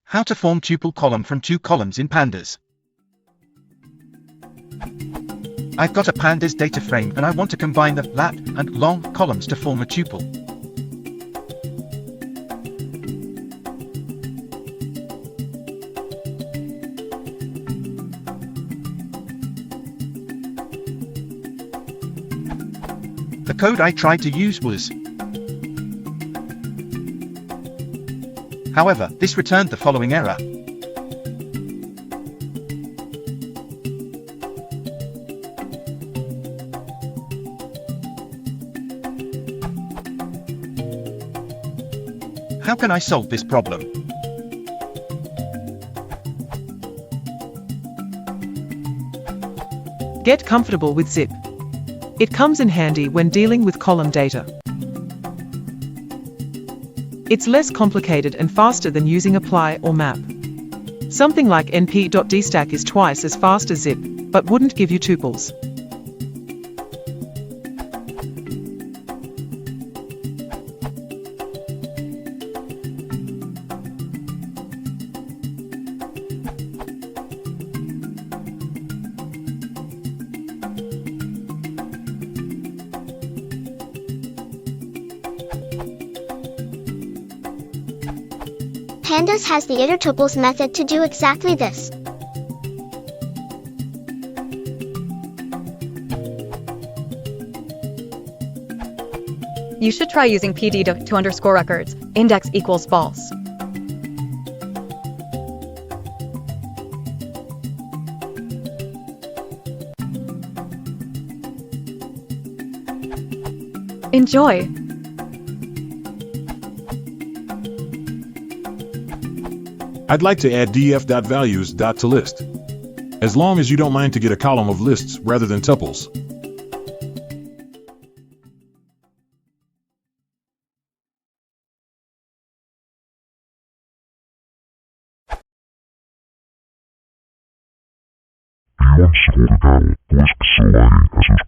How to form tuple column from two columns in Pandas. I've got a Pandas data frame and I want to combine the lat and long columns to form a tuple. The code I tried to use was. However, this returned the following error. How can I solve this problem? Get comfortable with zip. It comes in handy when dealing with column data. It's less complicated and faster than using apply or map. Something like np.dstack is twice as fast as zip, but wouldn't give you tuples. Pandas has the iter tuples method to do exactly this. You should try using PD to underscore records. Index equals false. Enjoy! I'd like to add df.values.toList. As long as you don't mind to get a column of lists rather than tuples. Do you want to support the channel? Please consider liking and subscribing.